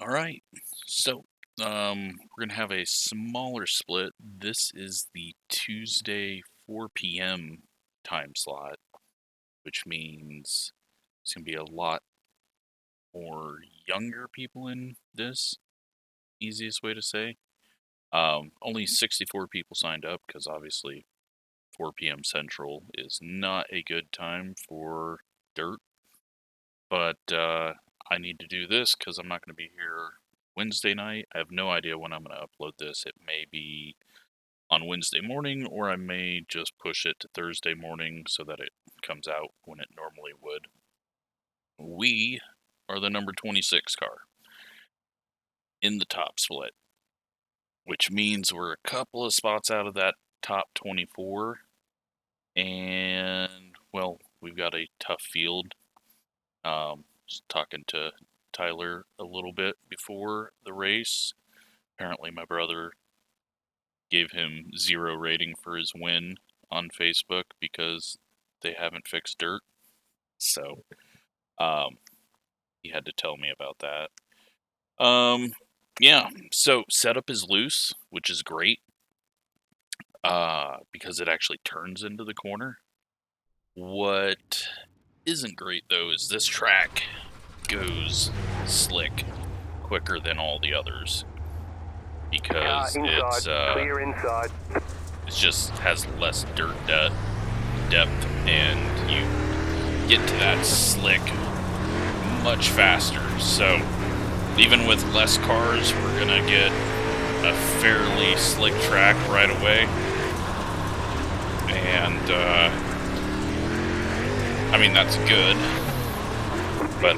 All right, so we're gonna have a smaller split. This is the Tuesday 4 p.m. time slot, which means it's gonna be a lot more younger people in this. Easiest way to say. Only 64 people signed up because obviously 4 p.m. Central is not a good time for dirt. But I need to do this because I'm not going to be here Wednesday night. I have no idea when I'm going to upload this. It may be on Wednesday morning, or I may just push it to Thursday morning so that it comes out when it normally would. We are the number 26 car in the top split, which means we're a couple of spots out of that top 24. And, well, we've got a tough field. Just talking to Tyler a little bit before the race. Apparently my brother gave him 0 rating for his win on Facebook because they haven't fixed dirt. So, he had to tell me about that. Yeah, so setup is loose, which is great, because it actually turns into the corner. What isn't great, though, is this track goes slick quicker than all the others because clear inside. it just has less dirt depth, and you get to that slick much faster. So even with less cars, we're gonna get a fairly slick track right away. And I mean, that's good, but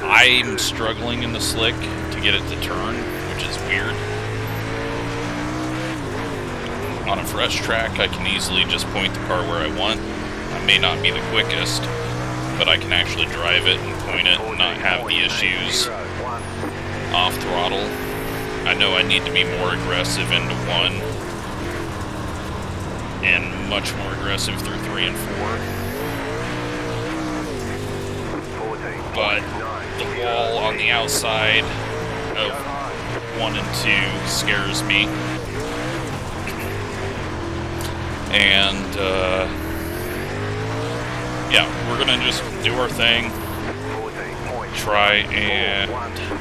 I'm struggling in the slick to get it to turn, which is weird. On a fresh track, I can easily just point the car where I want. I may not be the quickest, but I can actually drive it and point it and not have the issues off throttle. I know I need to be more aggressive into 1 and much more aggressive through 3 and 4. But the wall on the outside of 1 and 2 scares me. And yeah, we're gonna just do our thing, try and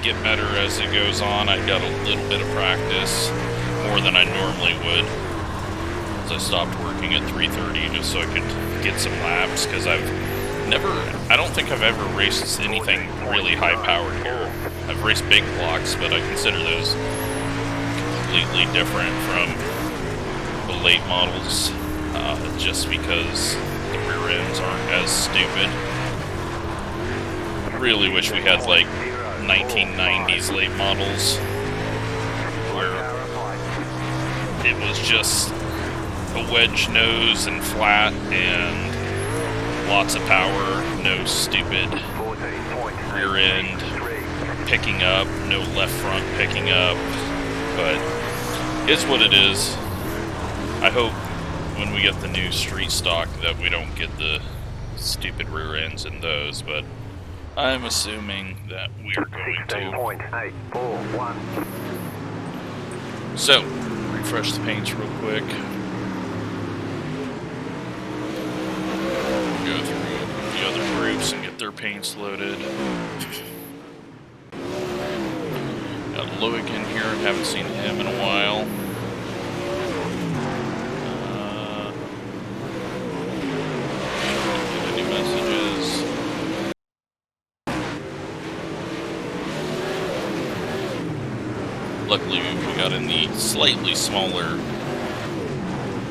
get better as it goes on. I got a little bit of practice, more than I normally would, as I stopped working at 3:30 just so I could get some laps, because I don't think I've ever raced anything really high powered here. I've raced big blocks, but I consider those completely different from the late models, just because the rear ends aren't as stupid. I really wish we had like 1990s late models where it was just a wedge nose and flat and lots of power, no stupid rear end picking up, no left front picking up, but it's what it is. I hope when we get the new street stock that we don't get the stupid rear ends in those, but I'm assuming that we are going to. So, refresh the paints real quick. Go through the other groups and get their paints loaded. Got Loic in here, haven't seen him in a while. Any messages? Luckily, we got in the slightly smaller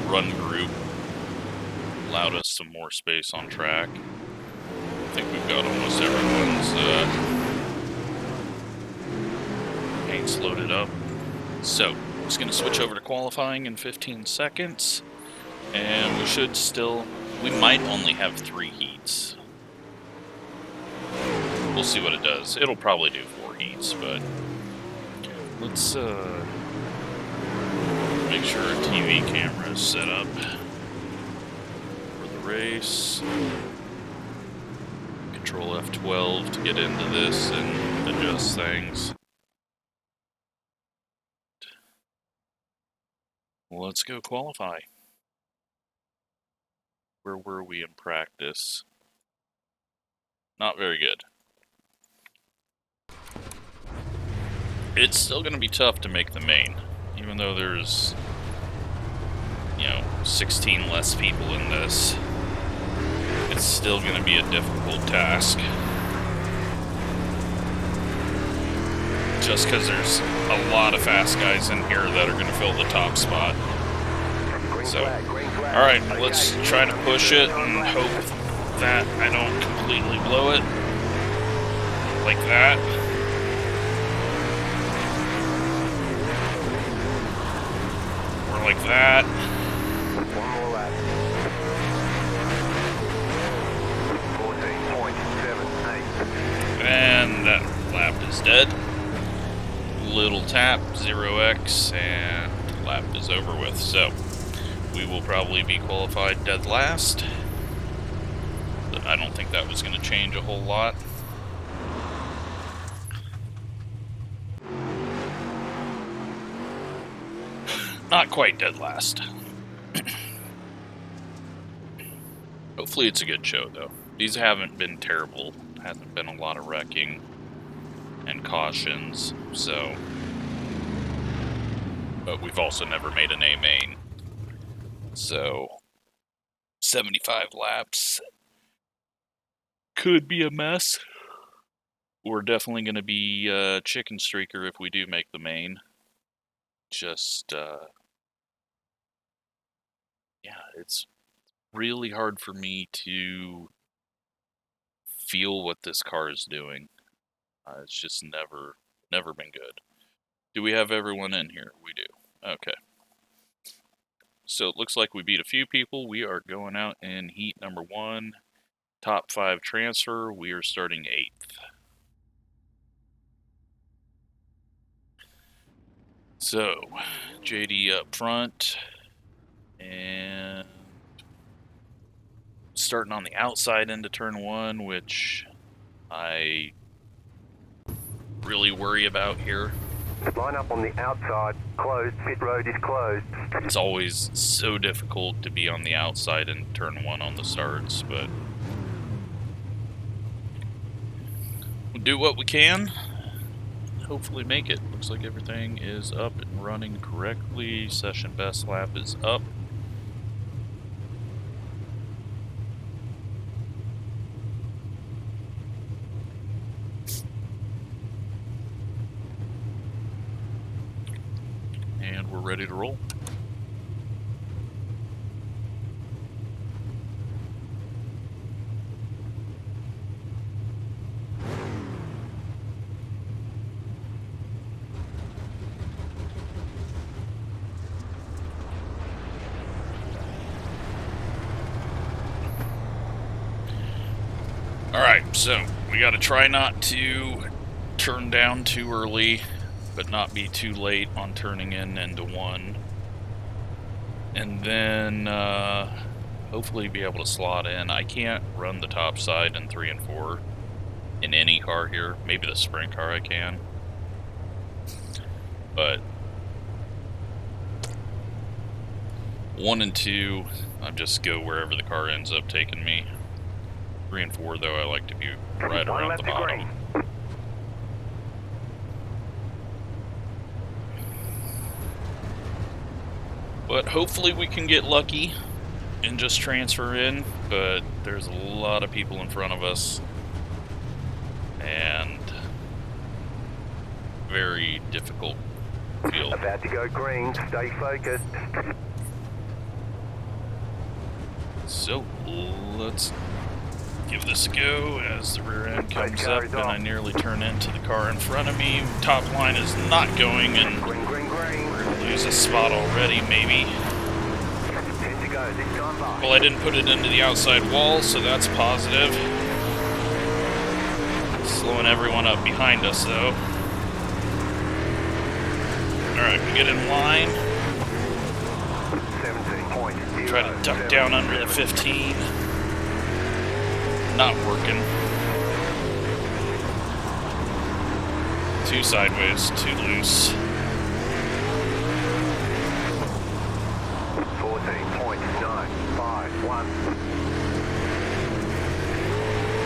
run group. Allowed us some more space on track. I think we've got almost everyone's paints loaded up. So, I'm just going to switch over to qualifying in 15 seconds. And we might only have 3 heats. We'll see what it does. It'll probably do 4 heats, but let's make sure our TV camera is set up for the race. Control F12 to get into this and adjust things. let's go qualify. Where were we in practice? Not very good. It's still going to be tough to make the main, even though there's, 16 less people in this. It's still going to be a difficult task. Just because there's a lot of fast guys in here that are going to fill the top spot. So, alright, let's try to push it and hope that I don't completely blow it. Like that. Or like that. One more lap. 14.78. And that lap is dead. Little tap, 0x, and lap is over with. So, we will probably be qualified dead last. But I don't think that was going to change a whole lot. Not quite dead last. Hopefully it's a good show, though. These haven't been terrible. Hasn't been a lot of wrecking and cautions, so... But we've also never made an A main. So, 75 laps could be a mess. We're definitely going to be chicken streaker if we do make the main. Just, yeah, it's really hard for me to feel what this car is doing. It's just never been good. Do we have everyone in here? We do. Okay. So it looks like we beat a few people. We are going out in heat number 1. Top 5 transfer. We are starting 8th. So, JD up front. And starting on the outside into turn 1, which I really worry about here. Line up on the outside, closed, pit road is closed. It's always so difficult to be on the outside in turn 1 on the starts, but we'll do what we can. Hopefully make it. Looks like everything is up and running correctly. Session best lap is up. And we're ready to roll. Alright, so we gotta try not to turn down too early, but not be too late on turning in into 1. And then hopefully be able to slot in. I can't run the top side in 3 and 4 in any car here. Maybe the sprint car I can. But 1 and 2, I just go wherever the car ends up taking me. 3 and 4, though, I like to be right around the bottom. But hopefully we can get lucky and just transfer in, but there's a lot of people in front of us. And very difficult field. About to go green, stay focused. So, let's give this a go as the rear end comes up and I nearly turn into the car in front of me. Top line is not going and Green, green, green. we're going to lose a spot already, maybe. 10 to go, this time by. Well, I didn't put it into the outside wall, so that's positive. Slowing everyone up behind us, though. Alright, we get in line. 17.0. Try to duck down under the 15. Not working. Too sideways, too loose.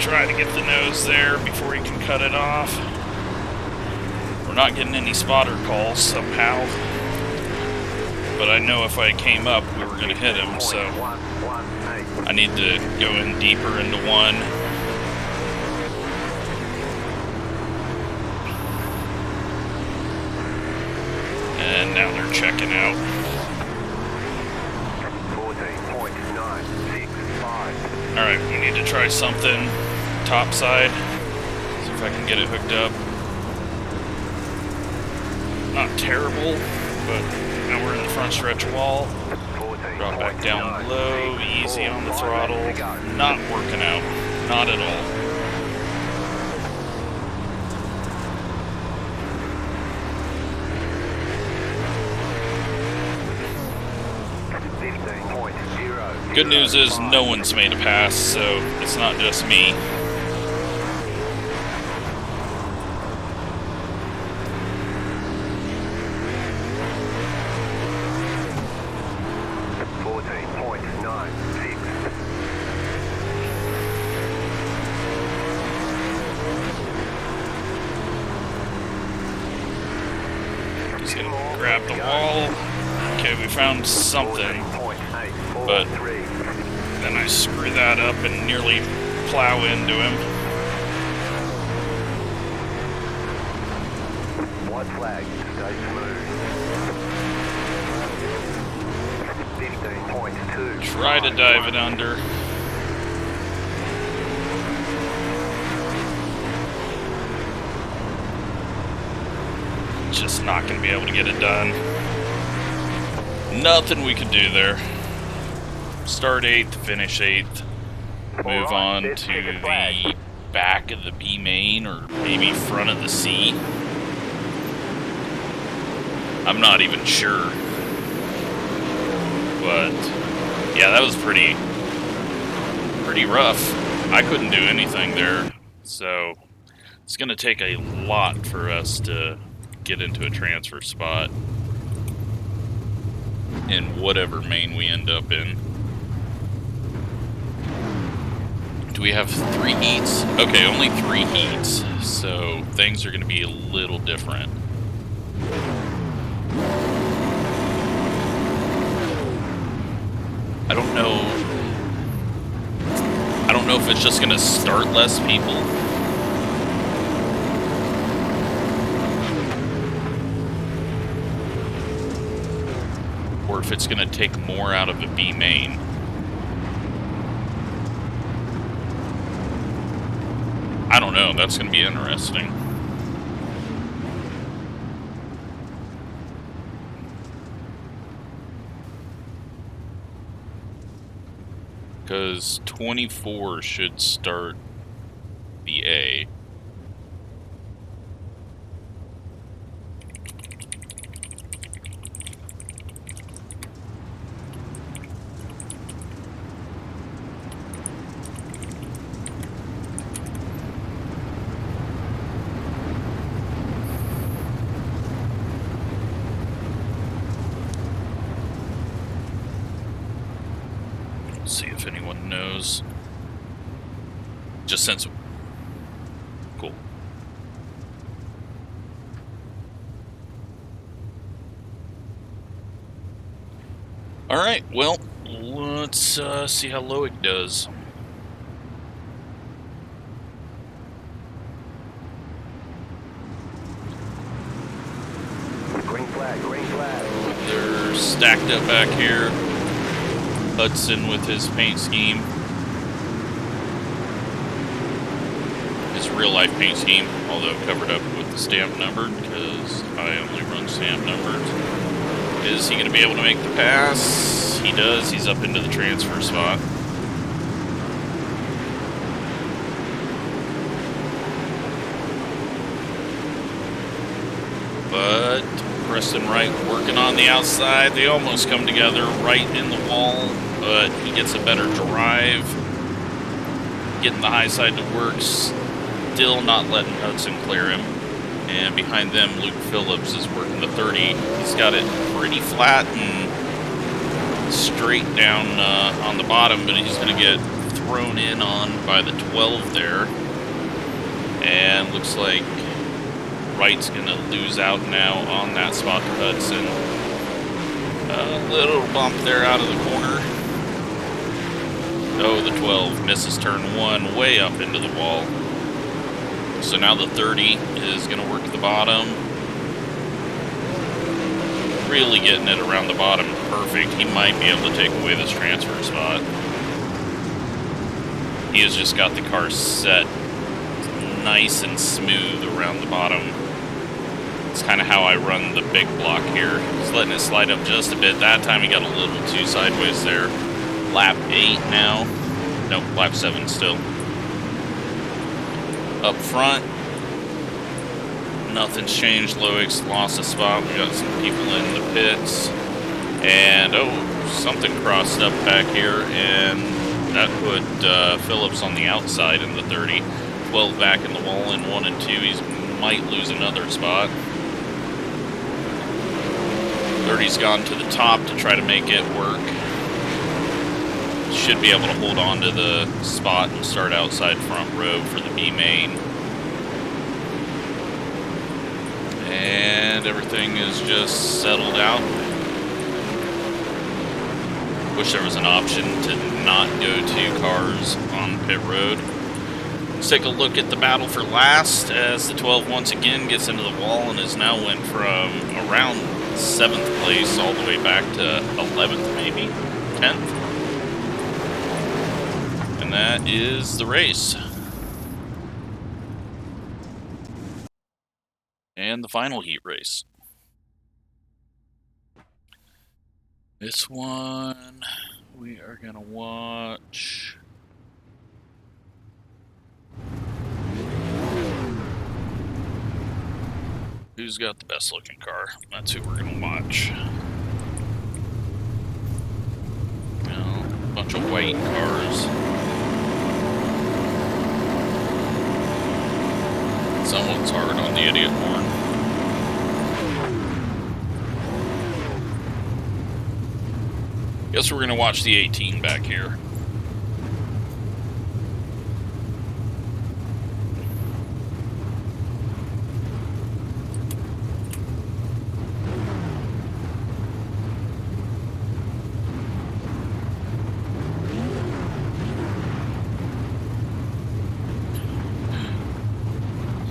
try to get the nose there before he can cut it off. We're not getting any spotter calls somehow. But I know if I came up, we were going to hit him, so I need to go in deeper into one. And now they're checking out. 14.965. Alright, we need to try something top side. See if I can get it hooked up. Not terrible, but now we're in the front stretch wall. Drop back down low, easy on the throttle. Not working out. Not at all. Good news is no one's made a pass, so it's not just me. Just gonna grab the wall. Okay, we found something, but then I screw that up and nearly plow into him. White flag, stay smooth. 15.2. Try to dive it under. Just not going to be able to get it done. Nothing we can do there. Start 8th, finish 8th. Move on to the back of the B main, or maybe front of the C. I'm not even sure. But yeah, that was pretty rough. I couldn't do anything there. So it's going to take a lot for us to get into a transfer spot in whatever main we end up in. Do we have 3 heats? Okay, only 3 heats, so things are going to be a little different. I don't know if it's just going to start less people. Or if it's going to take more out of the B main. I don't know, that's going to be interesting. Because 24 should start the A. See if anyone knows. Just since. Cool. Alright, well, let's see how Loic does. Green flag, green flag. They're stacked up back here. Hudson with his paint scheme. His real life paint scheme, although covered up with the stamp number because I only run stamp numbers. Is he going to be able to make the pass? He does. He's up into the transfer spot. But Preston Wright working on the outside. They almost come together right in the wall, but he gets a better drive. Getting the high side to work. Still not letting Hudson clear him. And behind them, Luke Phillips is working the 30. He's got it pretty flat and straight down on the bottom, but he's going to get thrown in on by the 12 there. And looks like Wright's going to lose out now on that spot to Hudson. A little bump there out of the corner. Oh, the 12 misses turn 1 way up into the wall. So now the 30 is going to work the bottom. Really getting it around the bottom perfect. He might be able to take away this transfer spot. He has just got the car set nice and smooth around the bottom. It's kind of how I run the big block here. Just letting it slide up just a bit. That time he got a little too sideways there. Lap 8 now. Nope, lap 7 still. Up front, nothing's changed. Loix lost a spot. We got some people in the pits. And, oh, something crossed up back here. And that put Phillips on the outside in the 30. 12 back in the wall in 1 and 2. He might lose another spot. 30's gone to the top to try to make it work. Should be able to hold on to the spot and start outside front row for the B main. And everything is just settled out. Wish there was an option to not go 2 cars on pit road. Let's take a look at the battle for last as the 12 once again gets into the wall and has now went from around 7th place all the way back to 11th, maybe 10th. And that is the race. And the final heat race. This one we are gonna watch. Who's got the best looking car? That's who we're gonna watch. You know, a bunch of white cars. Someone's hard on the idiot horn. Guess we're gonna watch the 18 back here.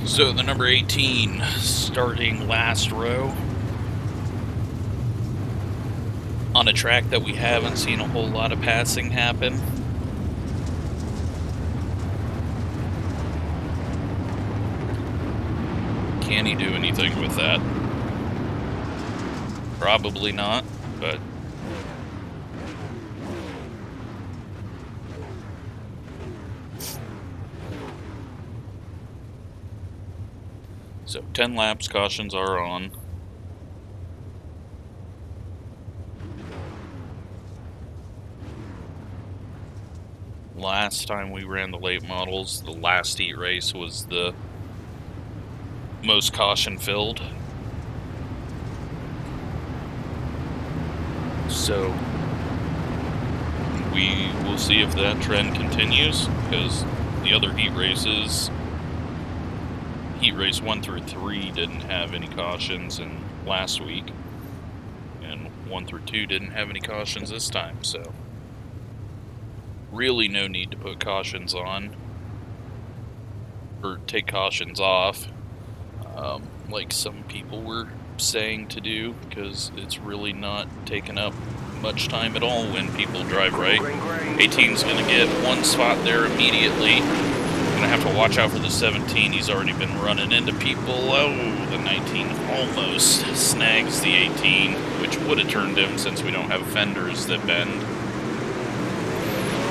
So the number 18 starting last row on a track that we haven't seen a whole lot of passing happen. Can he do anything with that? Probably not, but so 10 laps, cautions are on. Last time we ran the late models, the last heat race was the most caution filled. So we will see if that trend continues, because the other heat races, heat race 1 through 3 didn't have any cautions in last week, and 1 through 2 didn't have any cautions this time, so really no need to put cautions on or take cautions off like some people were saying to do, because it's really not taking up much time at all when people drive right. 18's going to get 1 spot there immediately. Gonna have to watch out for the 17. He's already been running into people. Oh, the 19 almost snags the 18, which would have turned him since we don't have fenders that bend.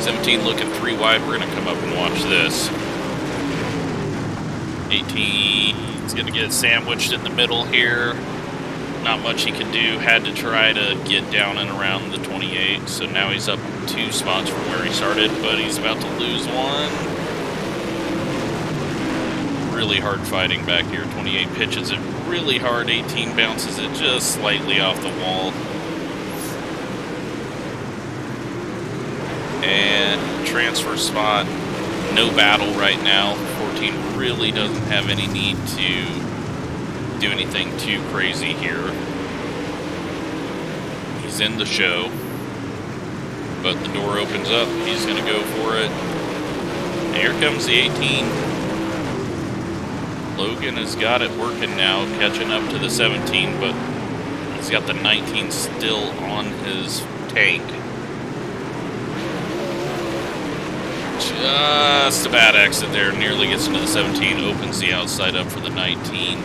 17 looking 3 wide. We're gonna come up and watch this. 18 is gonna get sandwiched in the middle here. Not much he can do. Had to try to get down and around the 28. So now he's up 2 spots from where he started, but he's about to lose 1. Really hard fighting back here. 28 pitches it really hard. 18 bounces it just slightly off the wall. And transfer spot, no battle right now. 14 really doesn't have any need to do anything too crazy here. He's in the show, but the door opens up. He's going to go for it. And here comes the 18. Logan has got it working now, catching up to the 17, but he's got the 19 still on his tank. Just a bad exit there. Nearly gets into the 17, opens the outside up for the 19.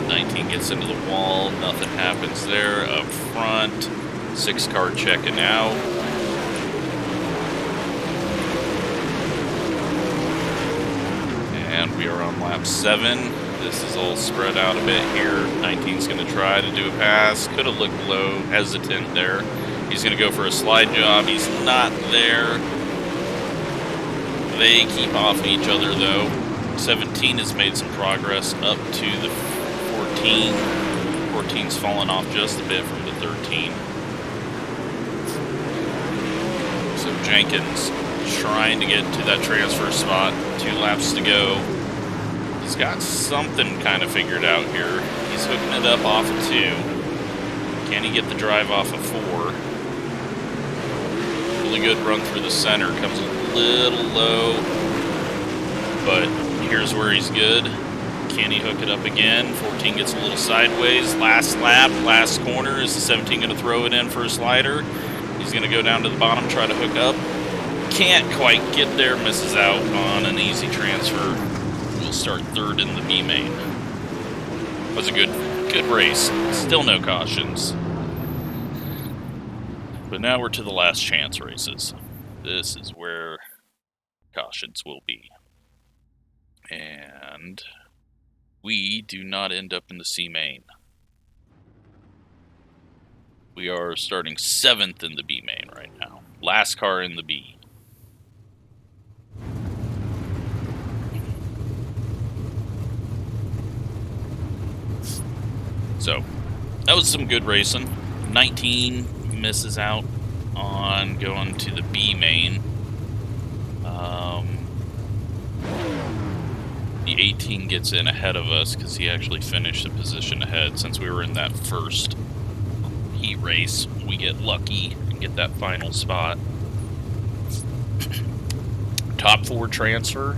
19 gets into the wall, nothing happens there. Up front, 6 car checking out. And we are on lap 7. This is all spread out a bit here. 19's going to try to do a pass. Could have looked low, hesitant there. He's going to go for a slide job. He's not there. They keep off each other though. 17 has made some progress up to the 14. 14's fallen off just a bit from the 13. So Jenkins trying to get to that transfer spot. 2 laps to go. He's got something kind of figured out here. He's hooking it up off of 2. Can he get the drive off of 4? Really good run through the center. Comes a little low, but here's where he's good. Can he hook it up again? 14 gets a little sideways. Last lap, last corner. Is the 17 going to throw it in for a slider? He's going to go down to the bottom, try to hook up. Can't quite get there, misses out on an easy transfer. We'll start 3rd in the B main. Was a good race. Still no cautions. But now we're to the last chance races. This is where cautions will be. And we do not end up in the C main. We are starting 7th in the B main right now. Last car in the B. So, that was some good racing. 19 misses out on going to the B main. The 18 gets in ahead of us because he actually finished a position ahead. Since we were in that first heat race, we get lucky and get that final spot. Top 4 transfer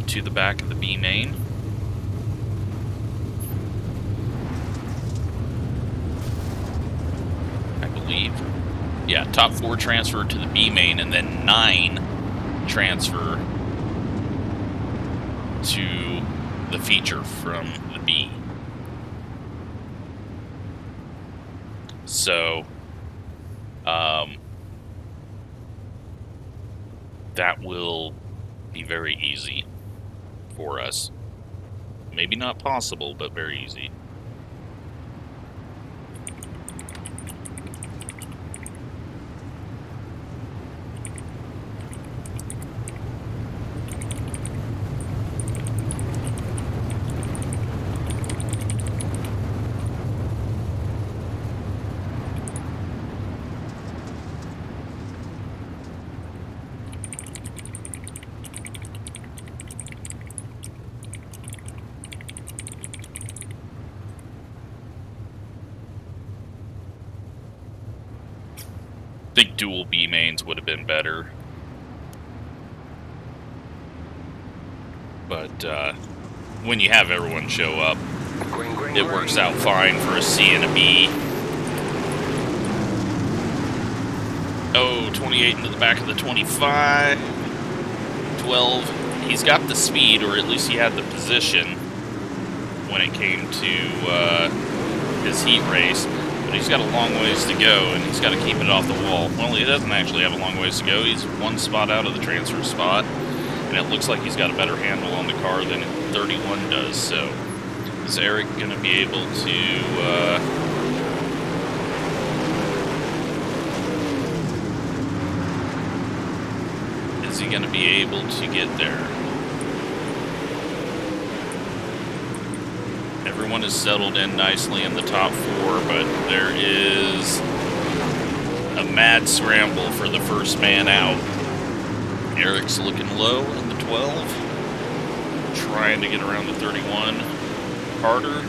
to the back of the B main. I believe. Yeah, top 4 transfer to the B main, and then 9 transfer to the feature from the B. So, that will be very easy for us. Maybe not possible, but very easy. I think dual B mains would have been better. But when you have everyone show up, it works out fine for a C and a B. Oh, 28 into the back of the 25. 12. He's got the speed, or at least he had the position when it came to his heat race. But he's got a long ways to go, and he's got to keep it off the wall. Well, he doesn't actually have a long ways to go. He's 1 spot out of the transfer spot, and it looks like he's got a better handle on the car than 31 does. So is Eric going to be able to... is he going to be able to get there? Everyone is settled in nicely in the top 4, but there is a mad scramble for the first man out. Eric's looking low in the 12, trying to get around the 31 harder.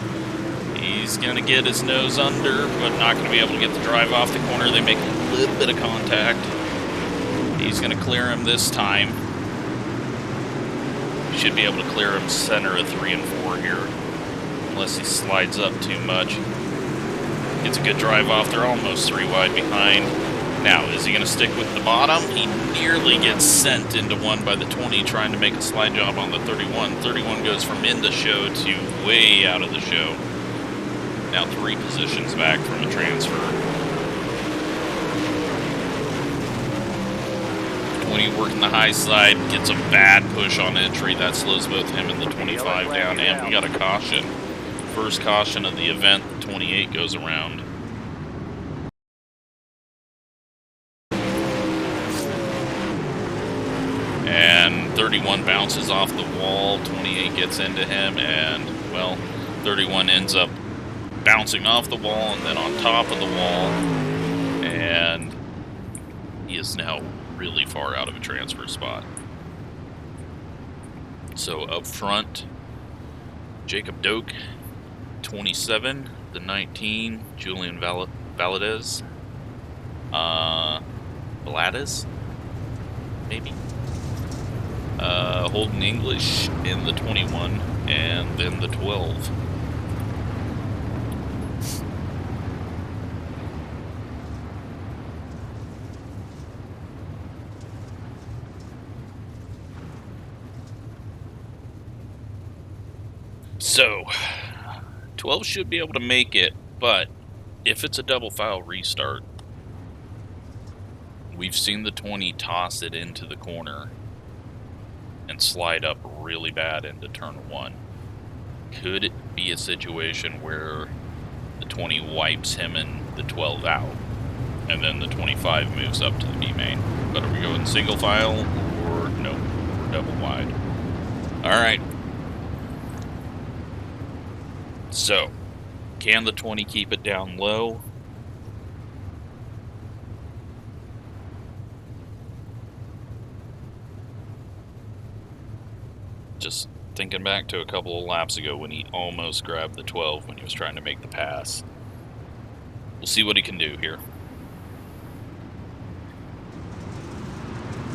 He's going to get his nose under, but not going to be able to get the drive off the corner. They make a little bit of contact. He's going to clear him this time. He should be able to clear him center of 3 and 4 here, unless he slides up too much. Gets a good drive off. They're almost 3 wide behind. Now, is he going to stick with the bottom? He nearly gets sent into one by the 20, trying to make a slide job on the 31. 31 goes from in the show to way out of the show. Now 3 positions back from a transfer. 20 working the high side, gets a bad push on entry. That slows both him and the 25 down, and we got a caution. First caution of the event, the 28 goes around. And 31 bounces off the wall, 28 gets into him, and, well, 31 ends up bouncing off the wall and then on top of the wall, and he is now really far out of a transfer spot. So up front, Jacob Doak, 27, the 19, Julian Valadez, Valadez, maybe, Holden English in the 21, and then the 12. So, 12 should be able to make it, but if it's a double file restart, we've seen the 20 toss it into the corner and slide up really bad into turn 1. Could it be a situation where the 20 wipes him and the 12 out, and then the 25 moves up to the B main? But are we going single file, or no, we're double wide? Alright. So, can the 20 keep it down low? Just thinking back to a couple of laps ago when he almost grabbed the 12 when he was trying to make the pass. We'll see what he can do here.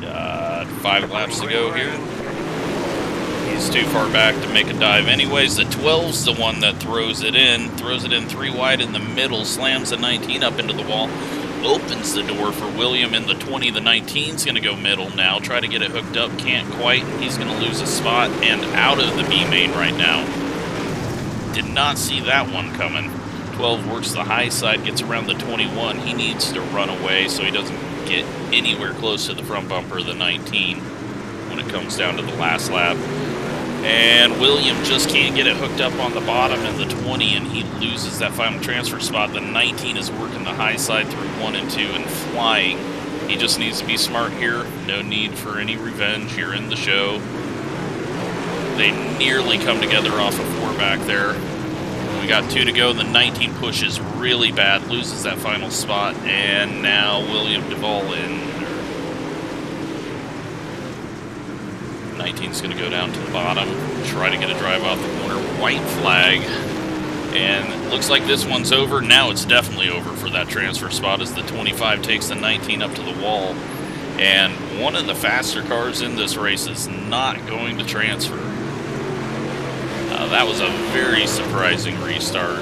Got 5 laps to go here. He's too far back to make a dive anyways. The 12's the one that throws it in 3 wide in the middle, slams the 19 up into the wall, opens the door for William in the 20. The 19's going to go middle now, try to get it hooked up, can't quite. He's going to lose a spot and out of the B main right now. Did not see that one coming. 12 works the high side, gets around the 21. He needs to run away so he doesn't get anywhere close to the front bumper of the 19 when it comes down to the last lap. And William just can't get it hooked up on the bottom in the 20, and he loses that final transfer spot. The 19 is working the high side through 1 and 2 and flying. He just needs to be smart here. No need for any revenge here in the show. They nearly come together off of 4 back there. We got 2 to go. The 19 pushes really bad, loses that final spot, and now William Duvall in. 19's going to go down to the bottom, try to get a drive off the corner, white flag, and looks like this one's over. Now it's definitely over for that transfer spot as the 25 takes the 19 up to the wall, and one of the faster cars in this race is not going to transfer. That was a very surprising restart,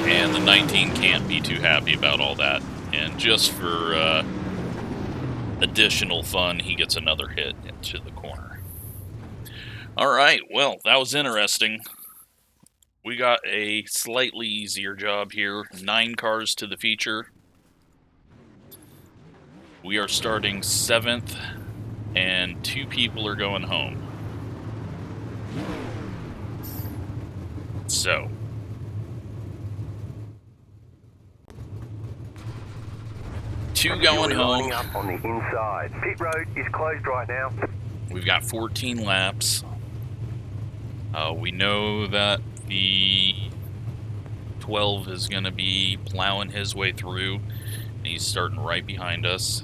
and the 19 can't be too happy about all that, and just for additional fun, he gets another hit into the corner. Alright, well, that was interesting. We got a slightly easier job here. 9 cars to the feature. We are starting 7th, and 2 people are going home. So, two going home. Up on the inside. Pit road is closed right now. We've got 14 laps. We know that the 12 is going to be plowing his way through. He's starting right behind us.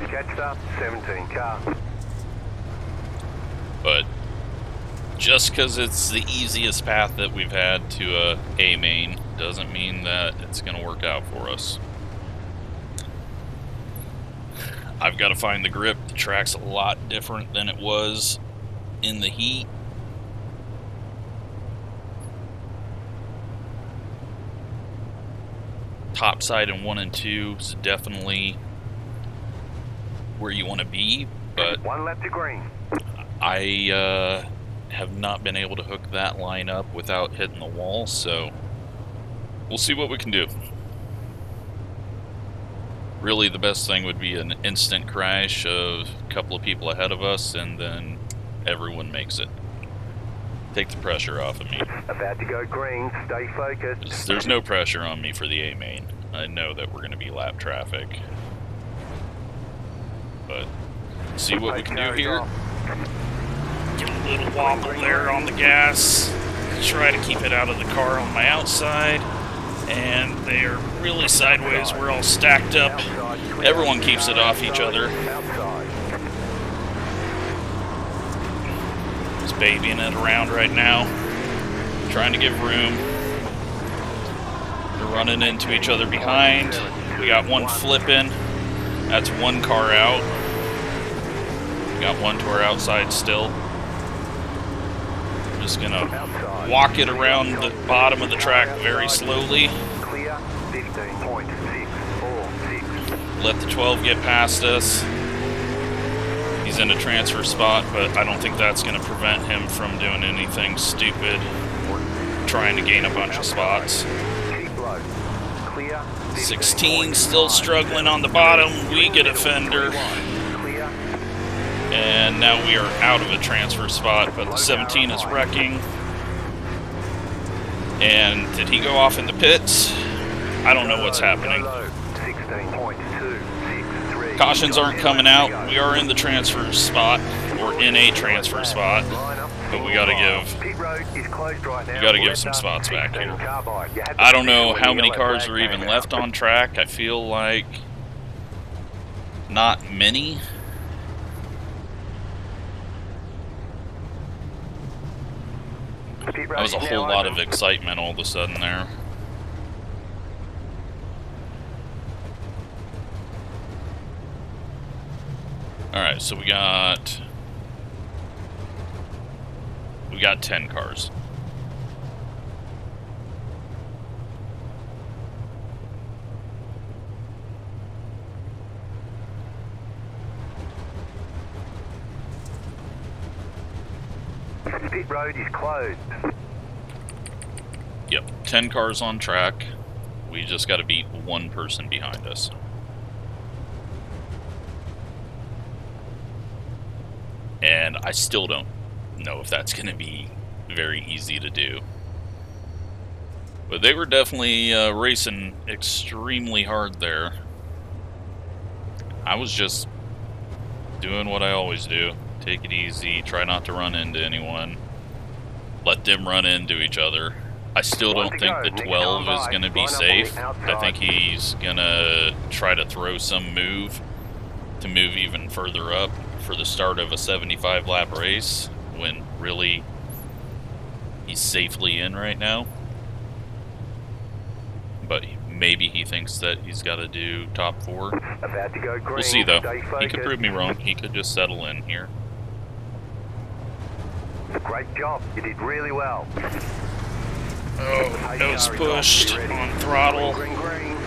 Catched up, 17 car. But just because it's the easiest path that we've had to A main doesn't mean that it's going to work out for us. I've got to find the grip. The track's a lot different than it was in the heat. Topside in 1 and 2 is definitely where you want to be, but one left to green. I have not been able to hook that line up without hitting the wall, so we'll see what we can do. Really, the best thing would be an instant crash of a couple of people ahead of us, and then everyone makes it. Take the pressure off of me. About to go green, stay focused. There's no pressure on me for the A main. I know that we're going to be lap traffic. But see what we can do here. Get a little wobble there on the gas. Try to keep it out of the car on my outside. And they are really sideways. We're all stacked up. Everyone keeps it off each other. Just babying it around right now. Trying to give room. We're running into each other behind. We got one flipping. That's one car out. Got one to our outside still. Just gonna walk it around the bottom of the track very slowly. Clear, 15.646. Let the 12 get past us. He's in a transfer spot, but I don't think that's gonna prevent him from doing anything stupid or trying to gain a bunch of spots. 16 still struggling on the bottom. We get a fender. And now we are out of a transfer spot, but the 17 is wrecking. And did he go off in the pits? I don't know what's happening. Cautions aren't coming out. We are in the transfer spot, or in a transfer spot, but we gotta give some spots back here. I don't know how many cars are even left on track. I feel like not many. That was a whole lot of excitement all of a sudden there. Alright, so we got 10 cars. Pit road is closed. Yep, 10 cars on track. We just got to beat one person behind us. And I still don't know if that's going to be very easy to do. But they were definitely racing extremely hard there. I was just doing what I always do. Take it easy, try not to run into anyone. Let them run into each other. I still don't think the 12 is going to be safe. I think he's going to try to throw some move to move even further up for the start of a 75 lap race, when really he's safely in right now. But maybe he thinks that he's got to do top 4. About to go green. We'll see though. He could prove me wrong. He could just settle in here. Great job. You did really well. Oh, nose pushed on throttle. Green, green.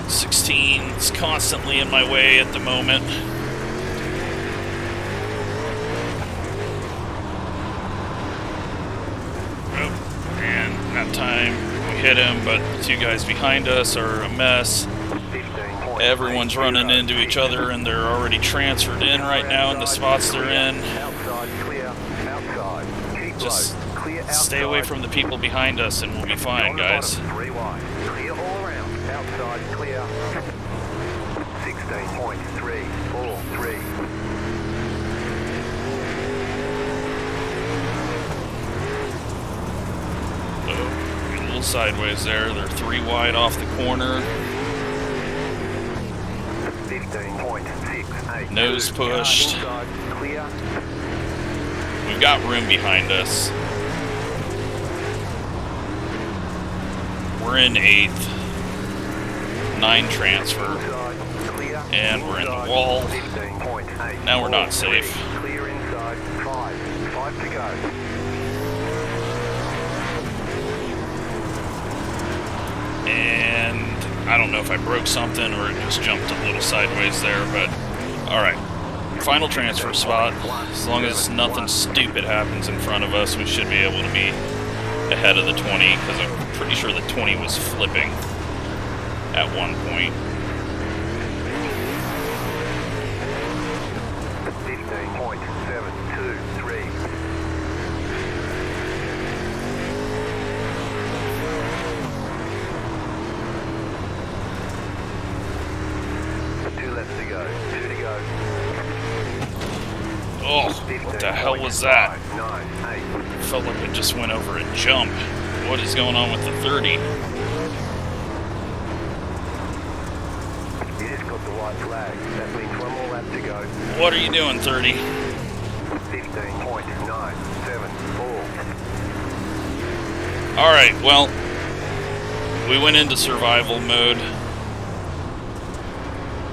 16 is constantly in my way at the moment. Oh, and that time we hit him, but the two guys behind us are a mess. Everyone's running into each other, and they're already transferred in right now in the spots they're in. Outside, clear. Outside. Keep Just low. Clear Stay away from the people behind us and we'll be fine, guys. 3 wide. Clear all around. Outside clear. 16.343. Oh, a little sideways there. They're 3 wide off the corner. 15.68. Nose pushed. Inside clear. We've got room behind us. We're in 8th. 9 transfer. And we're in the wall. Now we're not safe. Clear inside. 5 to go. And I don't know if I broke something or it just jumped a little sideways there, but alright. Final transfer spot. As long as nothing stupid happens in front of us, we should be able to be ahead of the 20, because I'm pretty sure the 20 was flipping at one point. 15.723. Two left to go. 2 to go. Oh, what the hell was that? 9.8. Felt like it just went over a jump. What is going on with the 30? You just got the white flag. That means 1 more lap to go. What are you doing, 30? 15.974. Alright, well, we went into survival mode.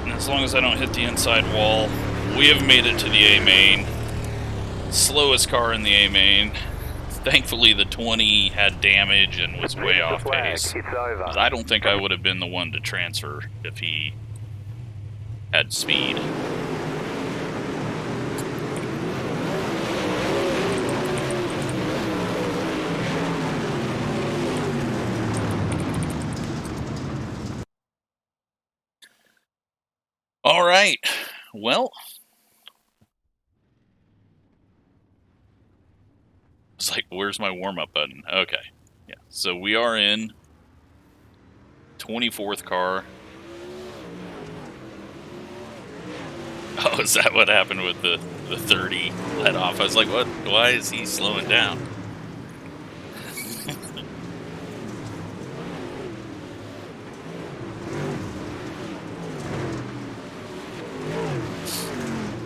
And as long as I don't hit the inside wall, we have made it to the A main. Slowest car in the A main. Thankfully, the 20 had damage and was way off pace. It's over. I don't think I would have been the one to transfer if he had speed. All right. Well, it's like, where's my warm-up button? Okay. Yeah. So we are in 24th car. Oh, is that what happened with the 30 let off? I was like, what? Why is he slowing down?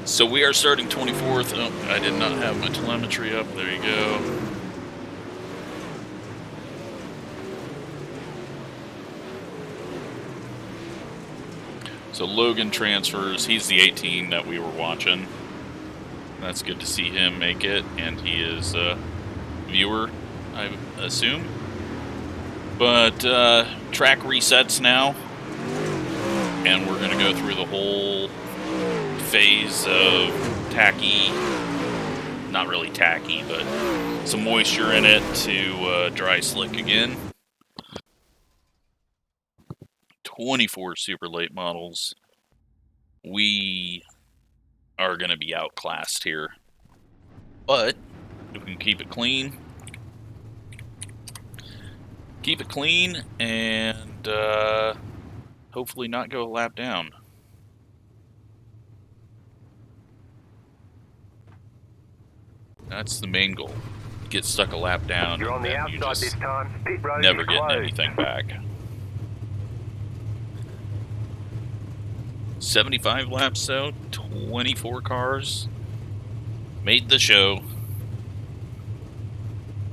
So we are starting 24th. Oh, I did not have my telemetry up. There you go. So Logan transfers. He's the 18 that we were watching. That's good to see him make it, and he is a viewer, I assume. But track resets now, and we're going to go through the whole phase of tacky, not really tacky, but some moisture in it to dry slick again. 24 super late models. We are going to be outclassed here, but if we can keep it clean, and hopefully not go a lap down. That's the main goal. Get stuck a lap down, You're on and the then outside you just this time. Pit road never is getting closed. anything back. 75 laps out, 24 cars. Made the show.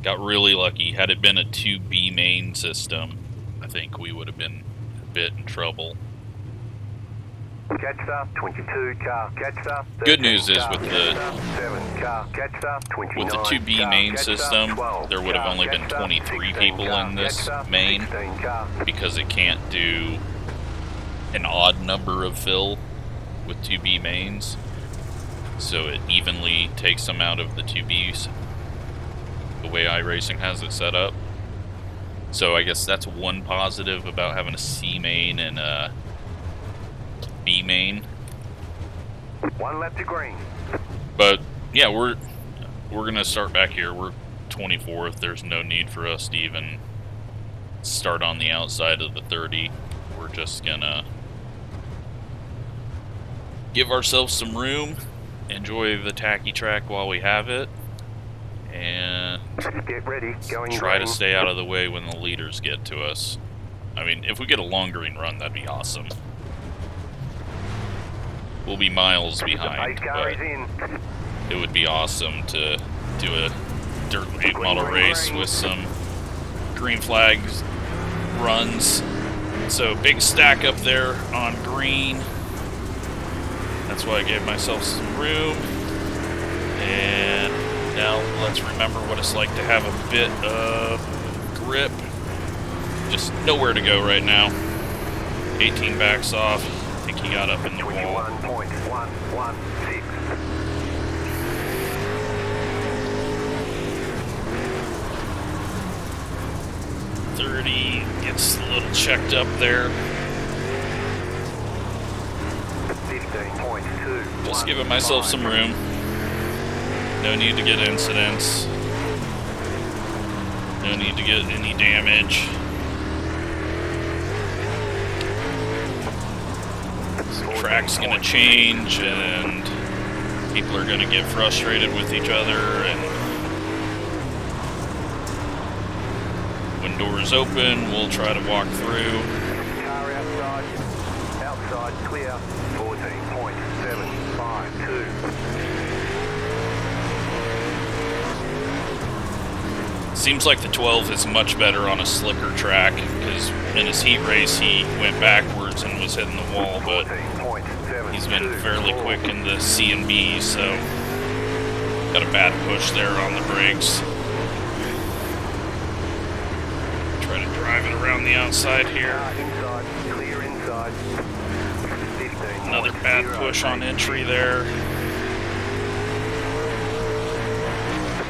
Got really lucky. Had it been a 2B main system, I think we would have been a bit in trouble. Catch up, 22 car, catch up. Good news is car, with catch the up, 7 car, catch up, 29 with the 2B car, main catch up, system, 12 there would have car, only been catch up, 23 16 people car, in this catch up, main, 16 car. because it can't do an odd number of fill with 2B mains, so it evenly takes them out of the 2Bs, the way iRacing has it set up. So I guess that's one positive about having a C main and a B main. 1 lap to green. But yeah, we're gonna start back here. We're 24th, there's no need for us to even start on the outside of the 30. We're just gonna give ourselves some room, enjoy the tacky track while we have it, and Get ready, going try to green. stay out of the way when the leaders get to us. I mean, if we get a long green run, that'd be awesome. We'll be miles behind, but it would be awesome to do a dirt late model race with some green flags runs. So big stack up there on green. That's why I gave myself some room. And now let's remember what it's like to have a bit of grip. Just nowhere to go right now. 18 backs off. I think he got up in the wall. 21.116. 30 gets a little checked up there. 15.2. Just giving myself some room. No need to get incidents. No need to get any damage. The track's gonna change and people are gonna get frustrated with each other, and when doors open, we'll try to walk through. Car outside. Outside clear. 14.752. Seems like the 12 is much better on a slicker track, because in his heat race he went backwards and was hitting the wall, but he's been fairly quick in the C and B, so got a bad push there on the brakes. Try to drive it around the outside here. Inside, clear inside. Another bad push on entry there.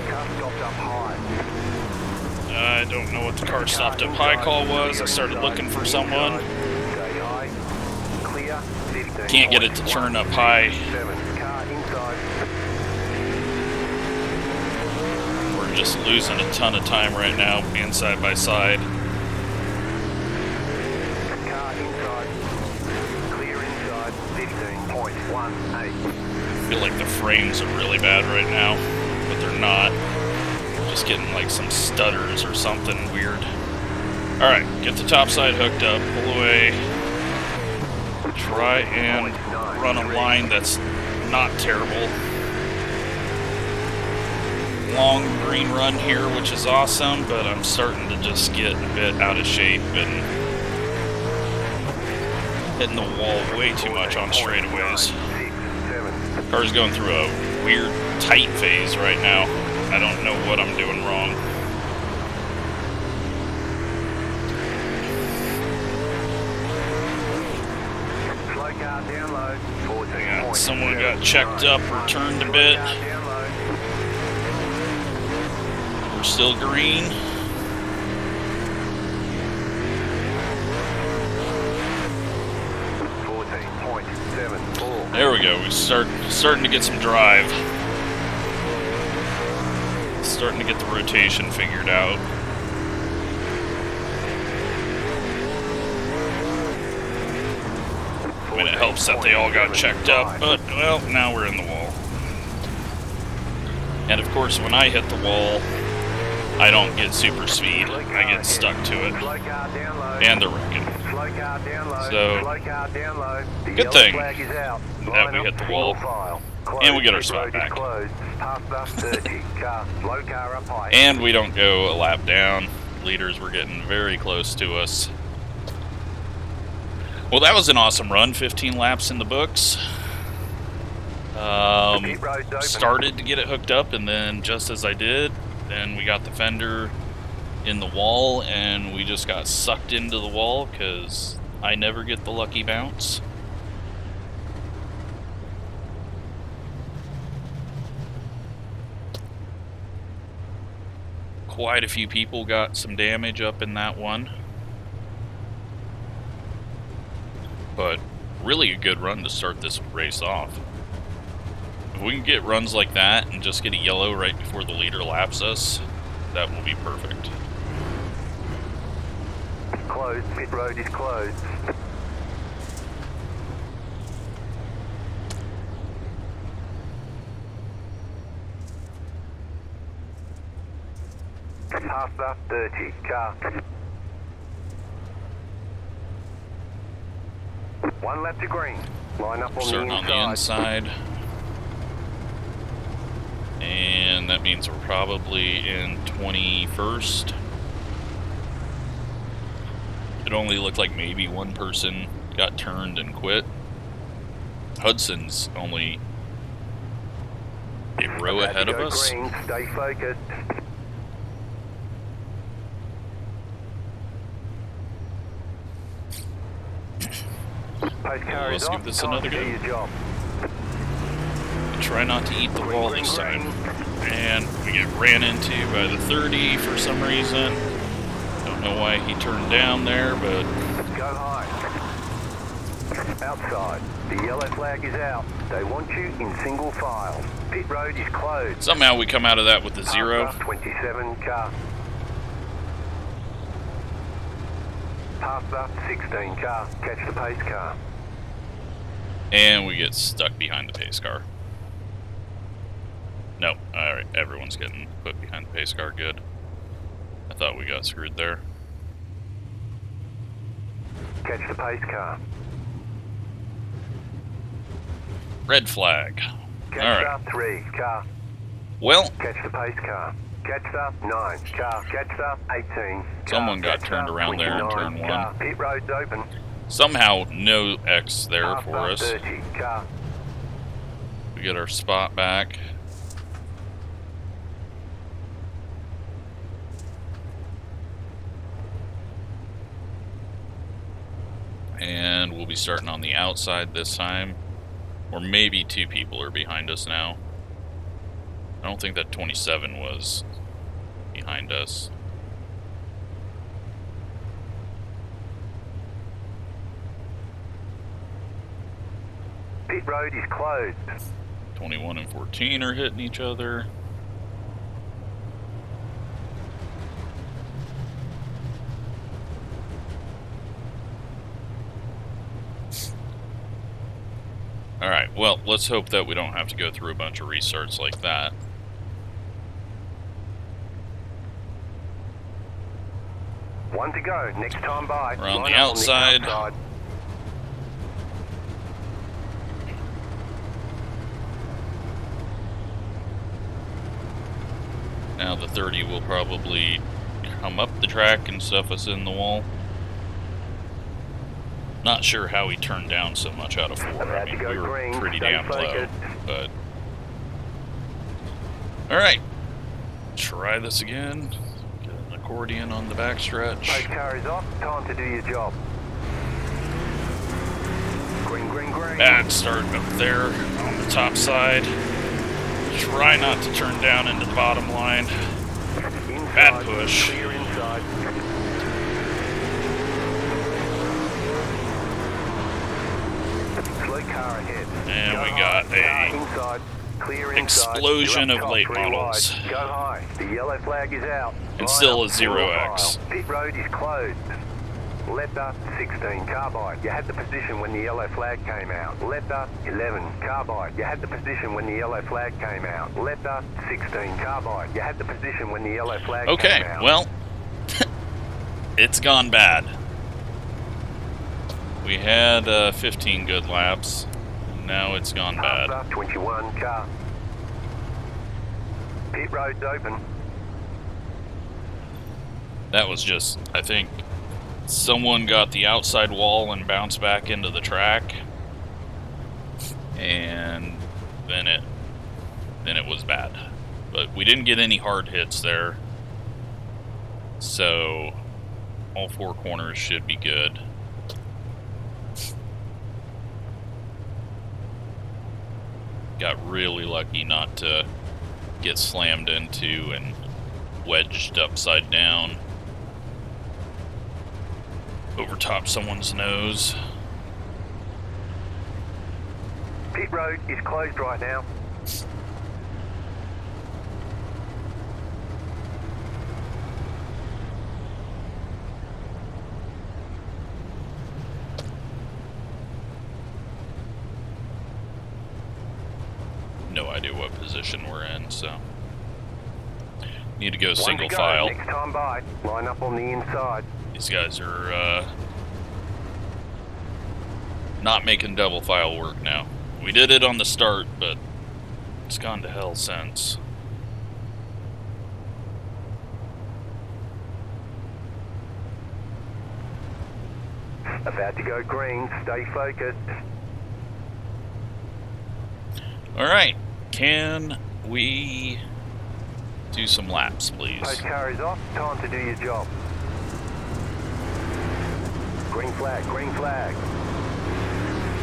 Car stopped up high. I don't know what the car stopped up high call was. I started looking for someone. Stay high. Clear. 15. Can't get it to turn up high. 7. Car inside. We're just losing a ton of time right now, being side by side. Car inside. Clear inside. 15.18. I feel like the frames are really bad right now, but they're not. Just getting like some stutters or something weird. Alright, get the top side hooked up, pull away. Try and run a line that's not terrible. Long green run here, which is awesome, but I'm starting to just get a bit out of shape and hitting the wall way too much on straightaways. Car's going through a weird tight phase right now. I don't know what I'm doing wrong. Slow car down low. 14. Yeah, someone got checked up or turned a bit. We're still green. There we go. We're starting to get some drive. Starting to get the rotation figured out. I mean, it helps that they all got checked up, but, well, now we're in the wall. And of course, when I hit the wall, I don't get super speed. I get stuck to it. And they're wrecking. So, good thing that we hit the wall. And we get our spot back. And we don't go a lap down. Leaders were getting very close to us. Well, that was an awesome run. 15 laps in the books. Started to get it hooked up, and then just as I did, then we got the fender in the wall, and we just got sucked into the wall because I never get the lucky bounce. Quite a few people got some damage up in that one. But really a good run to start this race off. If we can get runs like that and just get a yellow right before the leader laps us, that will be perfect. Closed. Pit road is closed. Past the 30 car. One lap to green. Line up on Starting on the inside. And that means we're probably in 21st. It only looked like maybe one person got turned and quit. Hudson's only a row ahead of us. Green. Stay focused. Well, let's give this another go. Try not to eat the wall this time. And we get ran into by the 30 for some reason. Don't know why he turned down there, but... Go high. Outside. The yellow flag is out. They want you in single file. Pit road is closed. Somehow we come out of that with a 0. 27 car. Past the 16 car. Catch the pace car. And we get stuck behind the pace car. No, alright, everyone's getting put behind the pace car, good. I thought we got screwed there. Catch the pace car. Red flag. Catch the 3 car. Well, catch the pace car. Catch the 9 car. Catch the 18 car. Someone got turned around there in turn 1. Pit road's open. Somehow, no X there for us. 30 car. We get our spot back. And we'll be starting on the outside this time. Or maybe 2 people are behind us now. I don't think that 27 was behind us. Pit road is closed. 21 and 14 are hitting each other. Alright, well, let's hope that we don't have to go through a bunch of restarts like that. One to go, next time by. We're on the outside. Now the 30 will probably come up the track and stuff us in the wall. Not sure how he turned down so much out of 4. I mean, we were pretty damn low, but... Alright. Try this again. Get an accordion on the backstretch. Pace car is off. Time to do your job. Green, green, green. Bad start up there on the top side. Try not to turn down into the bottom line. Inside, bad push. Clear inside. Slow car ahead. And Go we high. got a inside. Clear inside. explosion You're up of top, late 3 models. wide. Go high. The yellow flag is out. And Line still up, a single 0x. file. Pit road is closed. Letter 16 carbide. You had the position when the yellow flag came out. Letter 11 carbide. You had the position when the yellow flag came out. Letter 16 carbide. You had the position when the yellow flag came out. Okay, well, it's gone bad. We had 15 good laps. Now it's gone bad. 21 car. Pit road's open. That was just, I think, someone got the outside wall and bounced back into the track, and then it was bad. But we didn't get any hard hits there, so all 4 corners should be good. Got really lucky not to get slammed into and wedged upside down over top someone's nose. Pit road is closed right now. idea what position we're in, so need to go One single to go. file. Next time by, line up on the inside. These guys are not making double file work now. We did it on the start, but it's gone to hell since. About to go green, stay focused. Alright, can we do some laps, please? Post car is off, time to do your job. Green flag, green flag.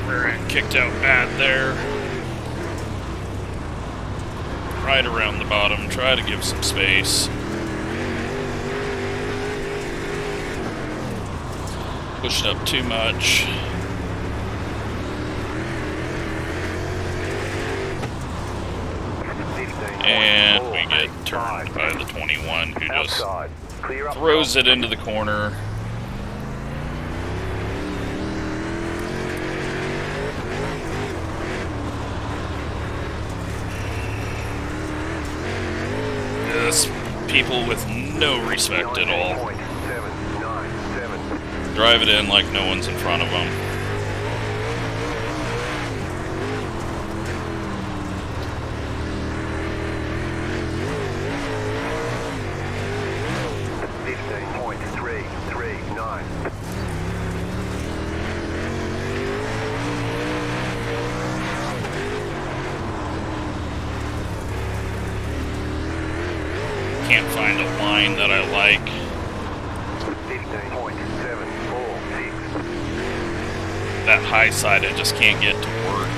Rear end kicked out bad there. Right around the bottom, try to give some space. Pushed up too much. And we get turned by the 21 who just throws it into the corner. Just people with no respect at all. Drive it in like no one's in front of them. Can't find a line that I like. 15.746. That high side I just can't get to work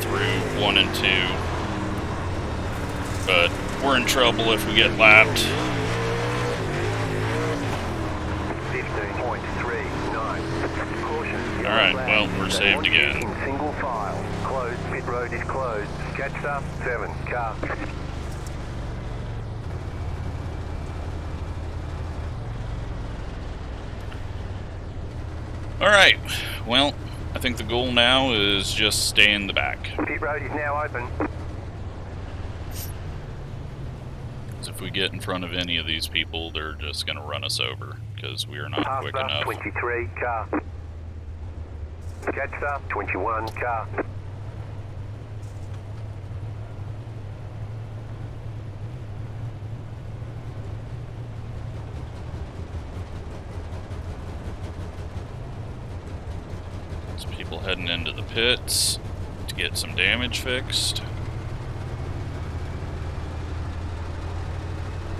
through 1 and 2. But we're in trouble if we get lapped. 15.39. Caution. Alright, well, we're saved again. In single file. Closed. Pit road is closed. Catch up. 7. Car. Alright, well, I think the goal now is just stay in the back. Pit road is now open. Because if we get in front of any of these people, they're just going to run us over, because we are not quick enough. 23 car. Catch up. 21 car. People heading into the pits to get some damage fixed.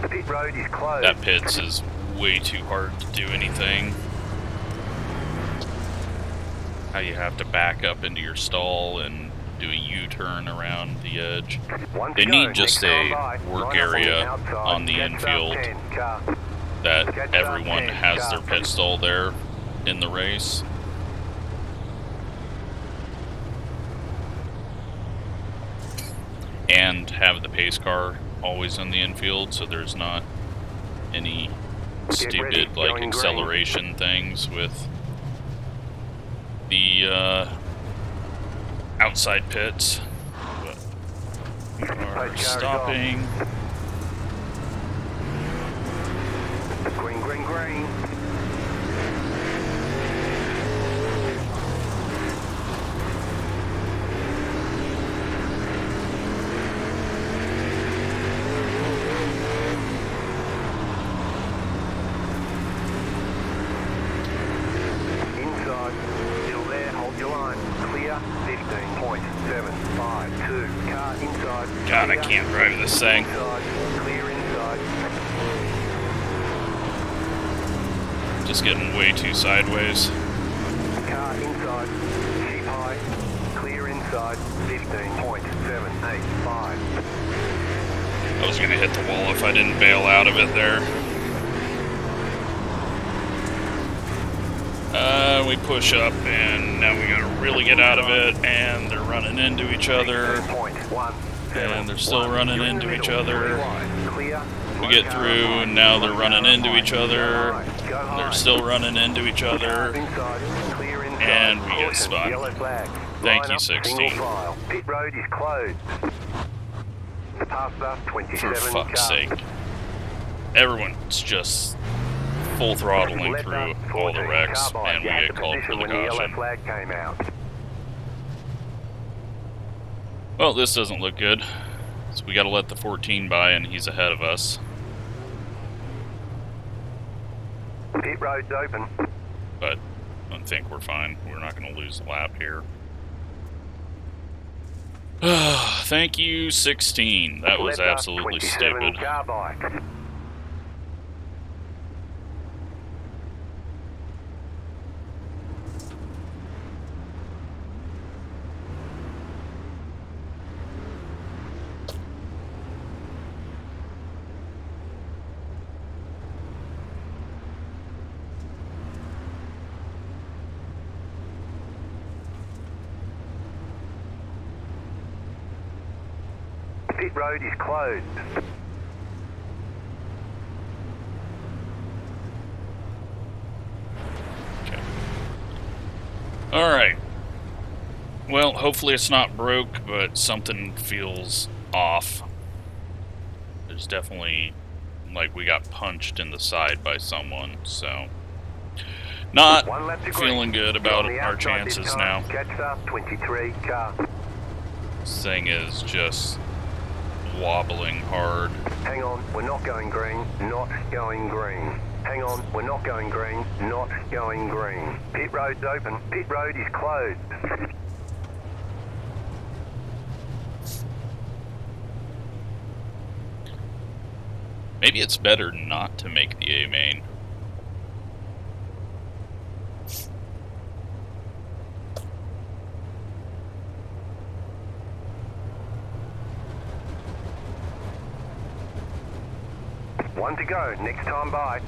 The pit road is closed. That pits is way too hard to do anything. How you have to back up into your stall and do a U-turn around the edge. They need just a work area on the infield that everyone has their pit stall there in the race. And have the pace car always in the infield, so there's not any stupid like acceleration things with the outside pits. But we are stopping. Green, green, green. God, I can't drive this thing. Just getting way too sideways. Car inside, keep high, clear inside, 15.785. I was gonna hit the wall if I didn't bail out of it there. We push up, and now we gotta really get out of it, and they're running into each other. And they're still running into each other. We get through, and now they're running into each other. And they're still running into each other. And we get spun. Thank you, 16. Pit road is closed. Past the For 27 fuck's car. sake. Everyone's just full throttling Left through up, all the 14 wrecks, carbide. and we You had get the called for position the when the yellow caution. flag came out. Well, this doesn't look good. So we gotta let the 14 by, and he's ahead of us. Pit road's open. But I think we're fine. We're not gonna lose a lap here. Thank you, 16. That was Left up, absolutely 27 stupid. carbide. Pit road is closed. Okay. Alright. Well, hopefully it's not broke, but something feels off. There's definitely, like, we got punched in the side by someone, so... Not One lap to feeling green. good about You're on the our outside this chances time. now. Catch the 23 car. This thing is just wobbling hard. Hang on, we're not going green, not going green. Hang on, we're not going green, not going green. Pit road's open, pit road is closed. Maybe it's better not to make the A main. One to go, next time by.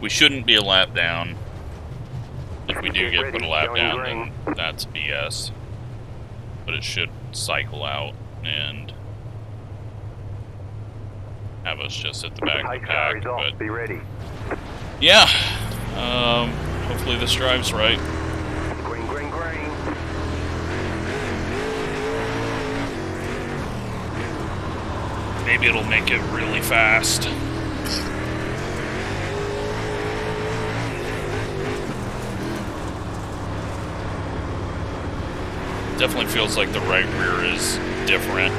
We shouldn't be a lap down. If we do Get get put a ready, lap going down, green. then that's BS. But it should cycle out and have us just at the back of Pace the car pack. is off, But be ready. yeah, hopefully this drives right. Green, green, green. Maybe it'll make it really fast. Definitely feels like the right rear is different.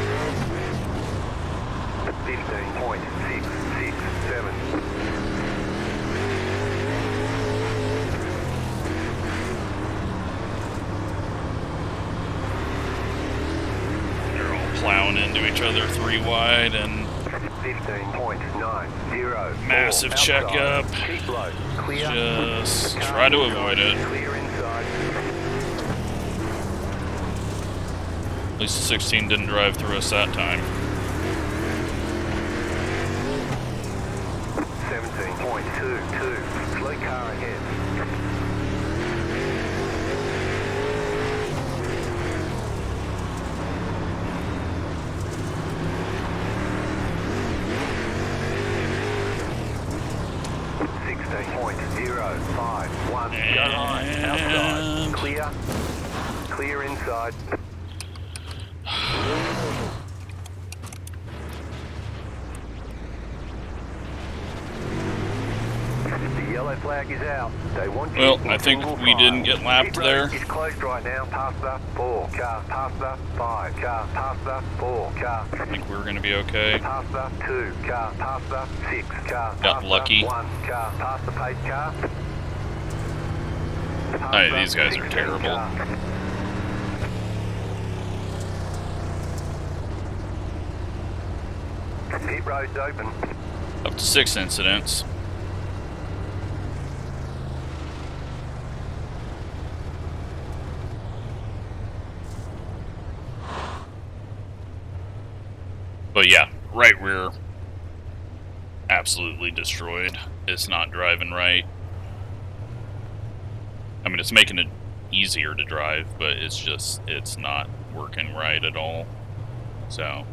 15.667. They're all plowing into each other 3 wide and 15.90. massive checkup. Keep low. Clear. Just try to avoid it. Clear inside. At least the 16 didn't drive through us that time. 17.22. Slow car ahead. .051. Go high. Outside. Clear. Clear inside. The yellow flag is out. They want you Well, in I think single we file. didn't get lapped Pit road there. is closed right now. Past the 4 car. Past the 5 car. Past the 4 car. I think we're gonna be okay. Past the 2 car. Past the 6 car. Got Past lucky. The 1 car. Past the pace car. Past Hey, the these guys are 16 terrible. car. Pit road's open. Up to 6 incidents. But yeah, right rear, absolutely destroyed. It's not driving right. I mean, it's making it easier to drive, but it's not working right at all. So,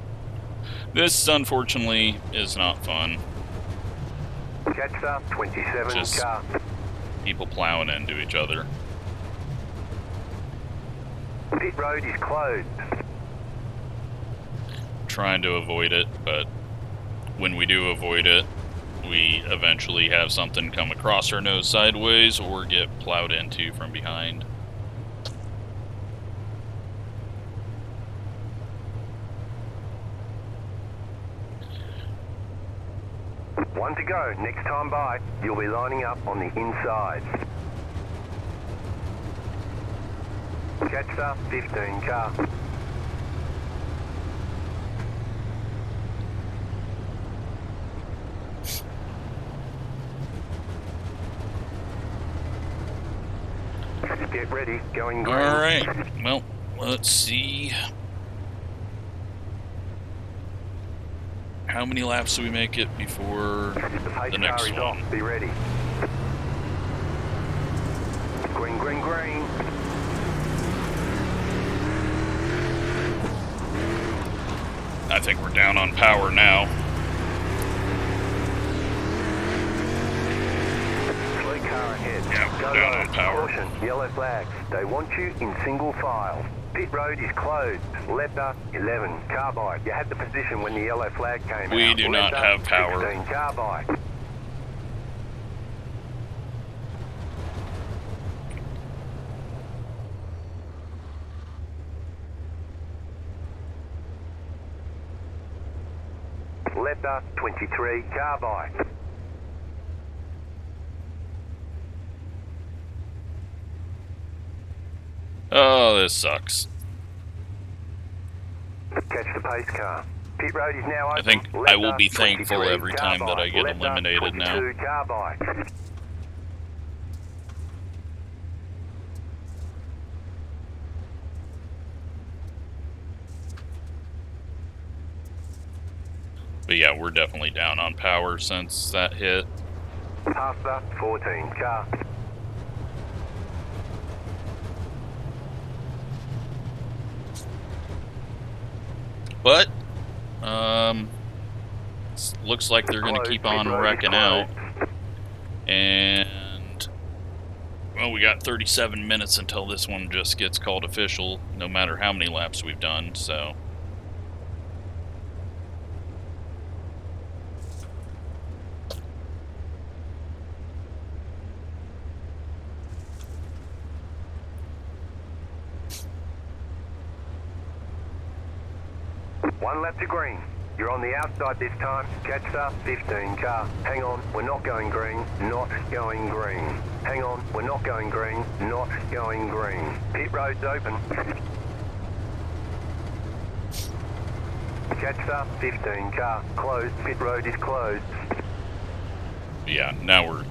This, unfortunately, is not fun. Catch 27 Just car. people plowing into each other. Pit road is closed. Trying to avoid it, but when we do avoid it, we eventually have something come across our nose sideways or get plowed into from behind. One to go. Next time by, you'll be lining up on the inside. Catch 15 car. Get ready, going green. Alright, well, let's see. How many laps do we make it before the next one? Off. Be ready. Green, green, green. I think we're down on power now. Slow car ahead. Yeah, we're Go down low. on power. Caution, yellow flags. They want you in single file. Pit road is closed. Left 11. Carbide. You had the position when the yellow flag came out. We do not Left have power. 16. Carbide. Left 23. Carbide. Oh, this sucks. Catch the pace car. Pit road is now open. I think I will be thankful 23, every time that I get Left eliminated now. 22, Carbide. But yeah, we're definitely down on power since that hit. Past 14 car. But, looks like they're going to keep on wrecking out. And, well, we got 37 minutes until this one just gets called official, no matter how many laps we've done, so. One lap to green. You're on the outside this time. Catch 15 car. Hang on, we're not going green. Not going green. Hang on, we're not going green. Not going green. Pit road's open. Catch 15 car. Closed. Pit road is closed. Yeah, now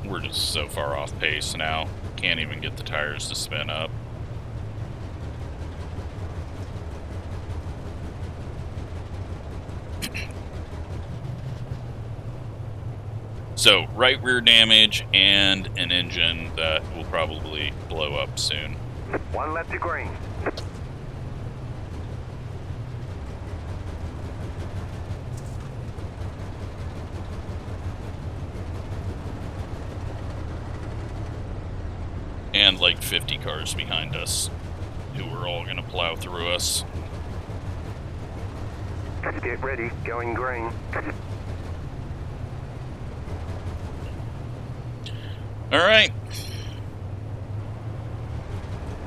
we're just so far off pace now. Can't even get the tires to spin up. So, right rear damage and an engine that will probably blow up soon. One lap to green. And like 50 cars behind us, who are all going to plow through us. Get ready, going green. Alright.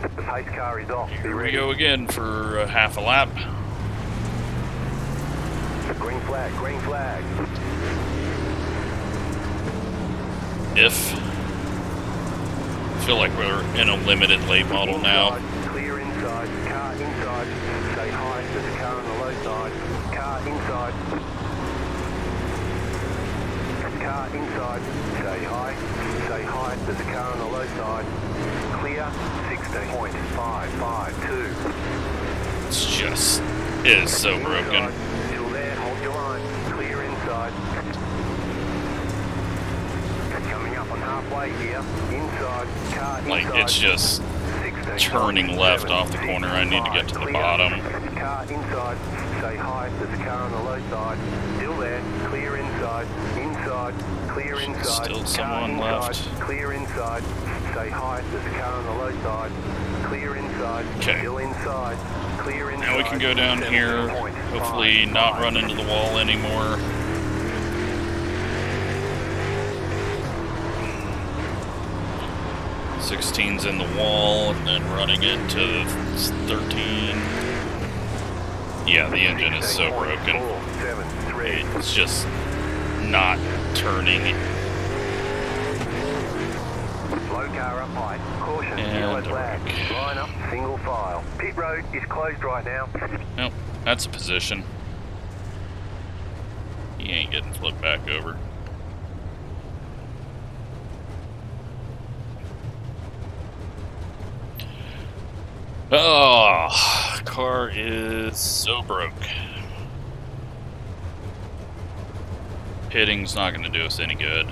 The pace car is off. Be Here we ready. go again for half a lap. Green flag, green flag. If. I feel like we're in a limited late model now. Inside, clear inside, car inside. Stay high, there's a car on the low side. Car inside. Car inside, stay high, there's a car on the low side. Clear, 16.552. It's just, it is so broken. Inside, still there, hold your line, clear inside. Coming up on halfway here, inside, car inside. Like, it's just, 16 turning left off the corner. I need to get to the bottom. Car inside. Stay high. There's a car on the low side. Still there. Clear inside. Inside. Clear inside. Still someone left. Clear inside. Stay high. There's a car on the low side. Clear inside. Okay. Still inside. Clear inside. Now we can go down here. Hopefully not run into the wall anymore. .16's in the wall, and then running into 13. Yeah, the engine is so broken. It's just not turning. Slow car up high. Caution, yellow flag. Line up, single file. Pit road is closed right now. Nope, that's a position. He ain't getting flipped back over. Oh, car is so broke. Hitting's not going to do us any good.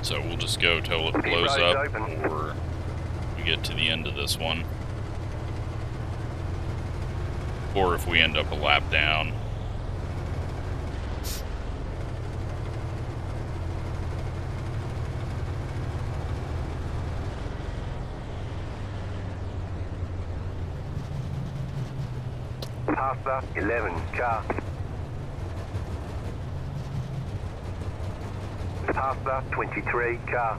So we'll just go till it blows up or we get to the end of this one. Or if we end up a lap down. Past the 11 car. Past the 23 car.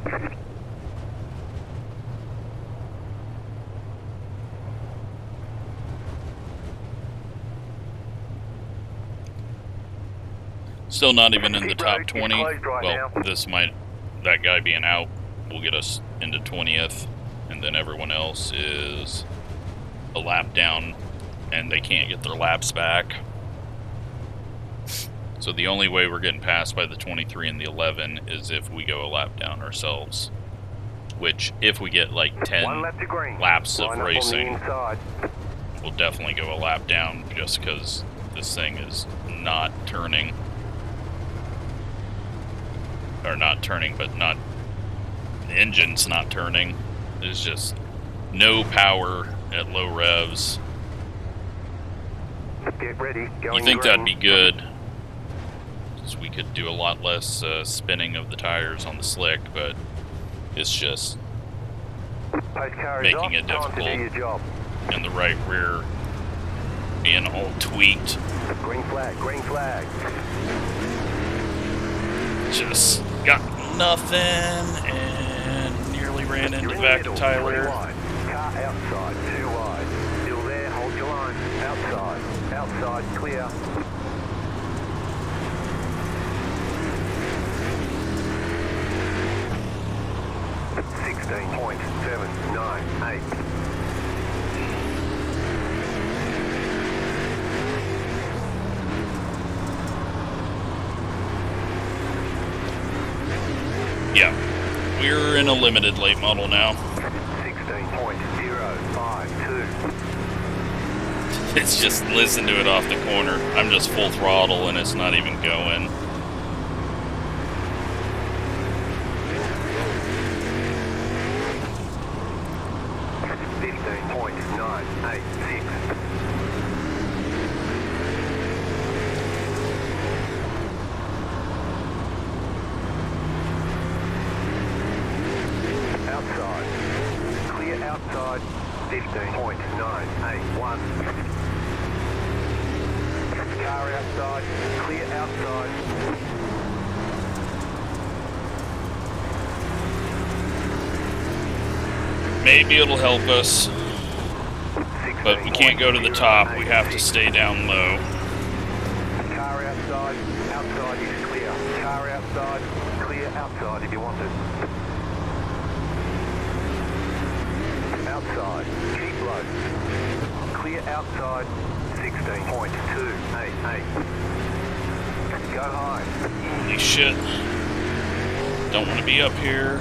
Still not even in the top 20. Well, that guy being out will get us into 20th, and then everyone else is a lap down, and they can't get their laps back. So the only way we're getting passed by the 23 and the 11 is if we go a lap down ourselves. Which, if we get like 10 laps of racing, we'll definitely go a lap down just because this thing is not turning. Or not turning, but not... The engine's not turning. There's just no power at low revs. Get ready. You think that'd be good, because we could do a lot less spinning of the tires on the slick, but it's just making it difficult. And the right rear being all tweaked. Green flag, green flag. Just got nothing and nearly ran into the back of Tyler. Car outside, too wide. Still there, hold your line. Outside, outside, clear. .798. Yeah, we're in a limited late model now. 16.052. It's just listen to it off the corner. I'm just full throttle and it's not even going. Outside, 15.981. Car outside, clear outside. Maybe it'll help us, but we can't go to the top. We have to stay down low. Car outside, outside is clear. Car outside, clear outside if you want it. Outside, keep low. Clear outside, 16.288. Go high. Holy shit. Don't want to be up here.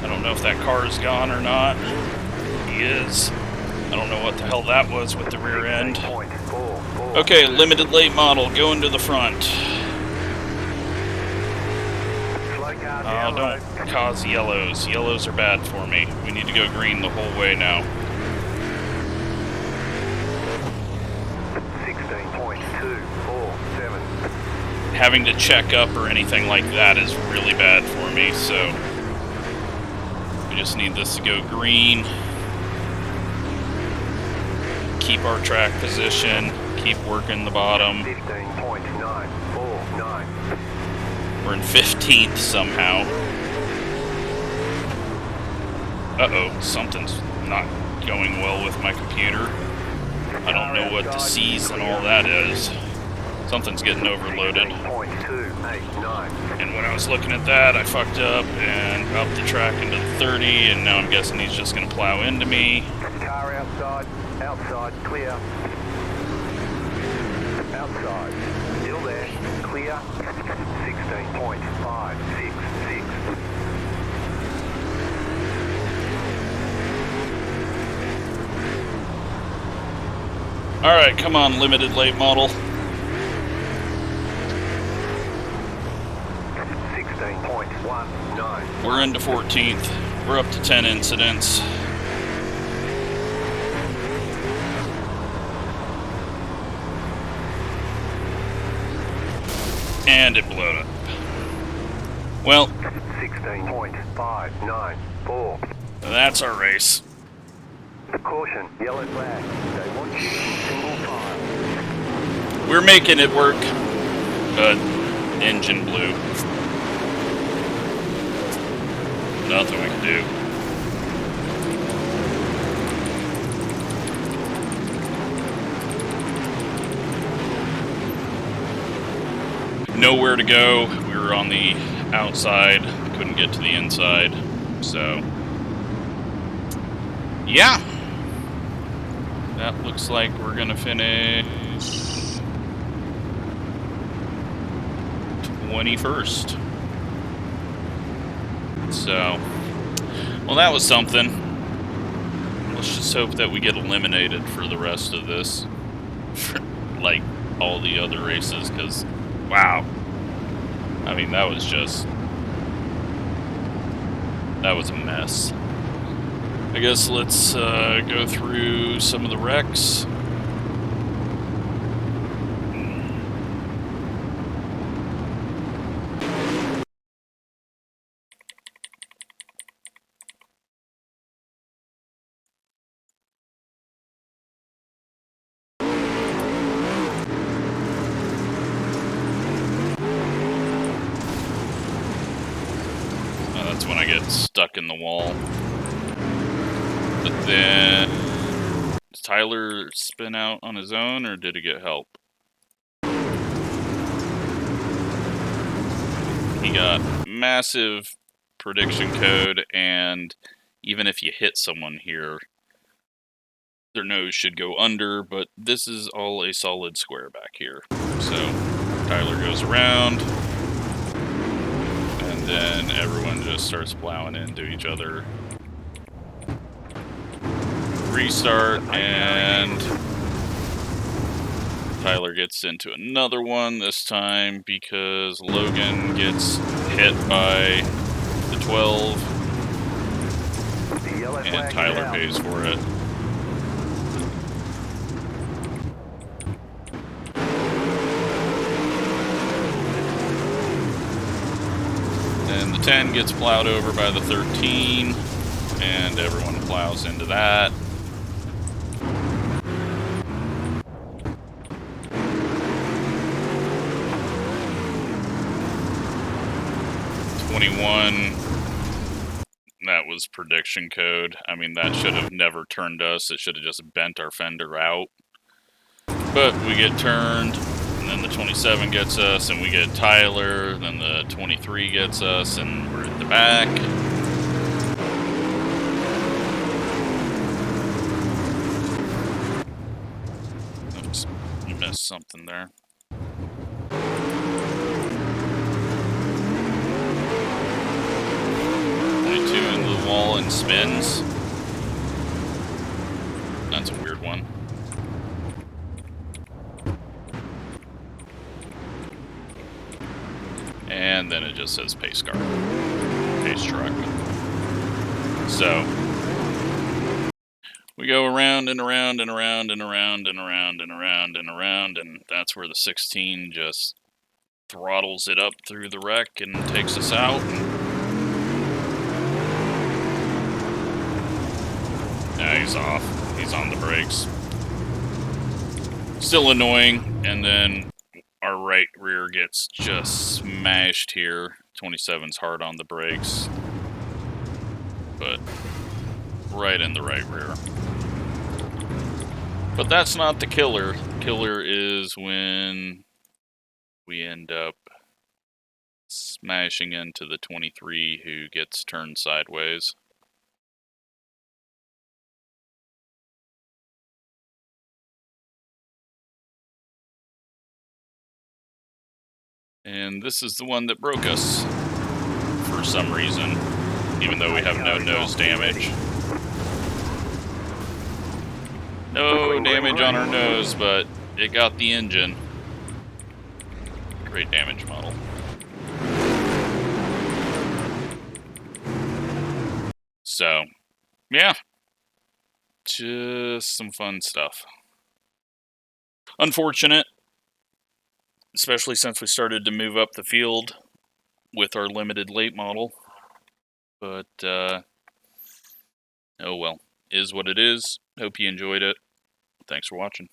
I don't know if that car is gone or not. He is. I don't know what the hell that was with the rear end. Okay, limited late model, going to the front. Oh, cause yellows. Yellows are bad for me. We need to go green the whole way now. 16.247. Having to check up or anything like that is really bad for me, so we just need this to go green. Keep our track position, keep working the bottom. 15.949. We're in 15th somehow. Uh-oh, something's not going well with my computer. I don't know what the C's and all that is. Something's getting overloaded. 16.289. And when I was looking at that, I fucked up and upped the track into the 30, and now I'm guessing he's just going to plow into me. Car outside, outside, clear. Outside, still there, clear. 16.566. Alright, come on, limited late model. 16.19. We're into 14th. We're up to 10 incidents. And it blew up. Well, 16.594. that's our race. Caution, yellow flag. They want you in single file. We're making it work, but engine blew. Nothing we can do. Nowhere to go. We were on the outside, couldn't get to the inside, so yeah. That looks like we're gonna finish 21st. So, well, that was something. Let's just hope that we get eliminated for the rest of this, like all the other races, because wow. I mean, that was a mess. I guess let's go through some of the wrecks. That's when I get stuck in the wall. But then, did Tyler spin out on his own, or did he get help? He got massive prediction code, and even if you hit someone here, their nose should go under, but this is all a solid square back here. So, Tyler goes around, and then everyone just starts plowing into each other. Restart, and Tyler gets into another one this time because Logan gets hit by the 12, and Tyler pays for it. And the 10 gets plowed over by the 13, and everyone plows into that. That was prediction code. I mean, that should have never turned us. It should have just bent our fender out. But we get turned, and then the 27 gets us, and we get Tyler, then the 23 gets us, and we're at the back. Oops, you missed something there. Into the wall and spins. That's a weird one. And then it just says pace car. race truck. So we go around and around and around and around and around and around and around, and that's where the 16 just throttles it up through the wreck and takes us out. Now he's off. He's on the brakes. Still annoying, and then our right rear gets just smashed here. 27's hard on the brakes, but right in the right rear. But that's not the killer. The killer is when we end up smashing into the 23 who gets turned sideways. And this is the one that broke us for some reason, even though we have no nose damage. No damage on our nose, but it got the engine. Great damage model. So, yeah. Just some fun stuff. Unfortunate, especially since we started to move up the field with our limited late model. But, oh well. Is what it is. Hope you enjoyed it. Thanks for watching.